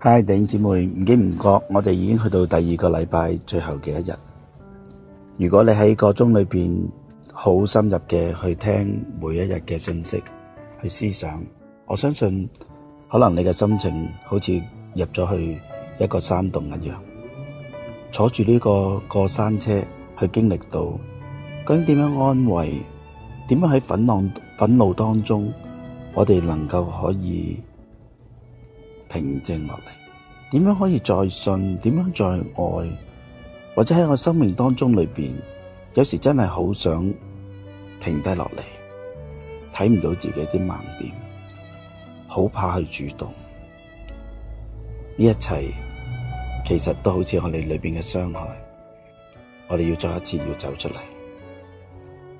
嗨，弟兄姊妹，唔經唔覺，我哋已經去到第二個禮拜最後嘅一日。如果你喺個鐘裏邊好深入嘅去聽每一日嘅信息，去思想，我相信可能你嘅心情好似入咗去一個山洞一樣，坐住呢個過山車去經歷到究竟點樣安慰，點樣喺憤怒當中，我哋能夠可以平靜落嚟，點樣可以再信，點樣再愛，或者喺我生命當中裏邊，有時真係好想停低落嚟，睇唔到自己啲盲點，好怕去主動。呢一切其實都好似我哋裏邊嘅傷害，我哋要再一次要走出嚟。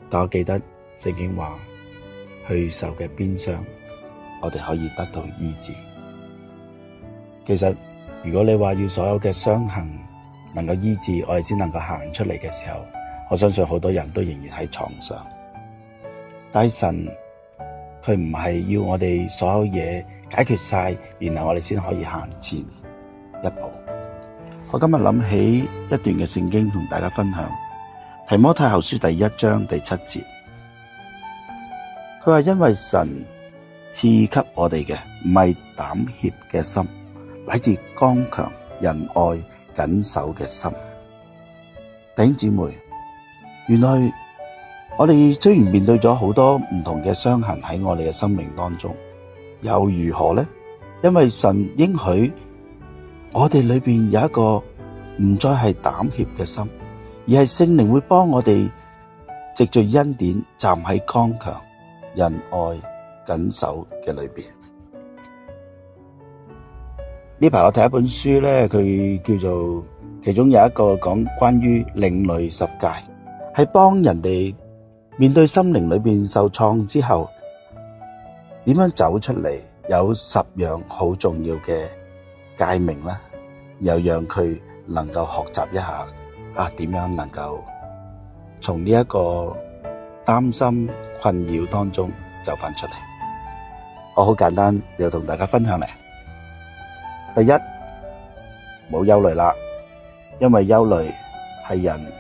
但我記得聖經話，去受嘅鞭傷，我哋可以得到醫治。其實如果你話要所有嘅傷痕能夠醫治，我哋先能夠行出嚟嘅時候，我相信好多人都仍然喺床上。但係神佢唔係要我哋所有嘢解決晒，然後我哋先可以行前一步。我今日諗起一段嘅聖經同大家分享，提摩太後書第1章第7節，佢話因為神賜給我哋嘅唔係膽怯嘅心，乃至剛強、仁愛、謹守嘅心。弟兄姊妹，原來我哋雖然面對咗好多唔同嘅傷痕喺我哋嘅生命當中，又如何呢？因為神應許我哋裏邊有一個唔再係膽怯嘅心，而係聖靈會幫我哋藉着恩典站喺剛強、仁愛、謹守嘅裏邊。呢排我睇一本書咧，佢叫做其中有一個講關於另類十誡，係幫人哋面對心靈裏邊受創之後，點樣走出嚟，有10樣好重要嘅誡命啦，又讓佢能夠學習一下點樣能夠從呢一個擔心困擾當中走翻出嚟。我好簡單又同大家分享嚟。第一，冇憂慮啦，因為憂慮係人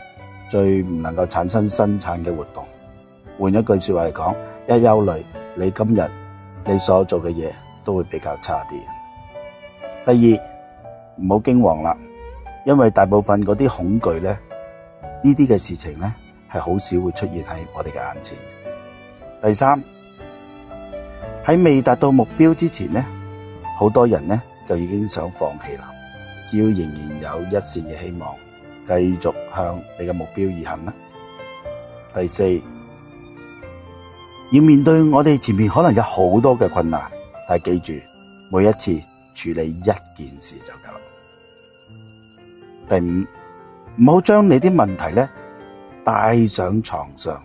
最唔能夠產生生產嘅活動。換一句說話嚟講，一憂慮，你今日你所做嘅嘢都會比較差啲。第二，唔好驚惶啦，因為大部分嗰啲恐懼咧，呢啲嘅事情咧係好少會出現喺我哋嘅眼前。第三，喺未達到目標之前咧，好多人咧就已經想放棄啦。只要仍然有一線嘅希望，繼續向你嘅目標而行啦。第四，要面對我哋前面可能有好多嘅困難，但係記住，每一次處理一件事就夠啦。第五，唔好將你啲問題咧帶上床上，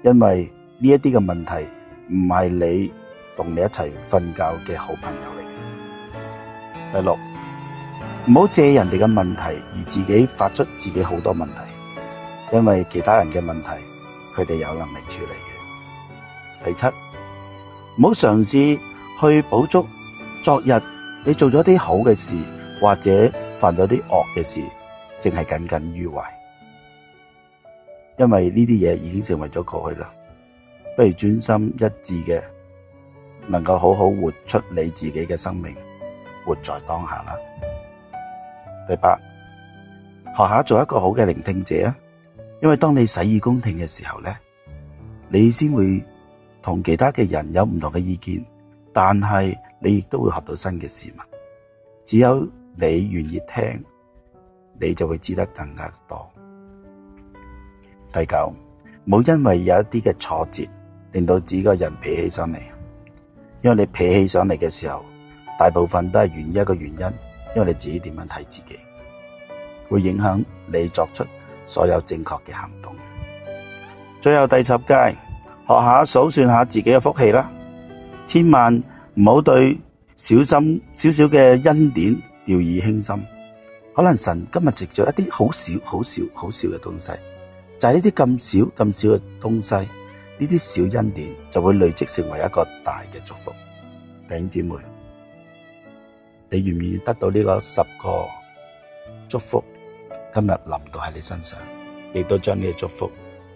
因為呢一啲嘅問題唔係你同你一齊瞓覺嘅好朋友嚟嘅。第六，唔好借人哋嘅問題而自己發出自己好多問題，因為其他人嘅問題佢哋有能力處理嘅。第七，唔好嘗試去補足昨日你做咗啲好嘅事，或者犯咗啲惡嘅事，淨係耿耿於懷，因為呢啲嘢已經成為咗過去啦。不如專心一致嘅，能夠好好活出你自己嘅生命，活在當下啦。第八，學下做一個好嘅聆聽者啊！因為當你洗耳恭聽嘅時候咧，你先會同其他嘅人有唔同嘅意見，但係你亦都會學到新嘅事物。只有你願意聽，你就會知得更加多。第九，唔好因為有一啲嘅挫折，令到自己個人脾氣上嚟。因為你脾氣上嚟嘅時候，大部分都係源於一個原因，因為你自己點樣睇自己，會影響你作出所有正確嘅行動。最後第10誡，學下數算下自己嘅福氣啦，千萬唔好對少少嘅恩典掉以輕心。可能神今日藉着一啲好少嘅東西，就係呢啲咁少嘅東西，呢啲小恩典就會累積成為一個大嘅祝福。弟兄姊妹，你願唔願意得到呢個10個祝福？今日臨到喺你身上，亦都將呢個祝福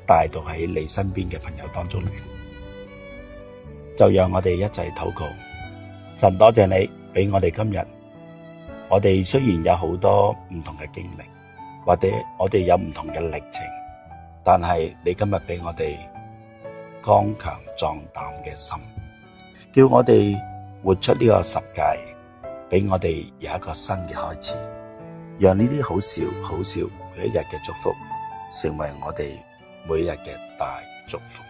帶到喺你身邊嘅朋友當中嚟。就讓我哋一齊禱告。神，多謝你俾我哋今日，我哋雖然有好多唔同嘅經歷，或者我哋有唔同嘅歷程，但係你今日俾我哋剛強壯膽嘅心，叫我哋活出呢個10誡，俾我哋有一個新嘅開始，讓呢啲好少好少每一日嘅祝福，成為我哋每一日嘅大祝福。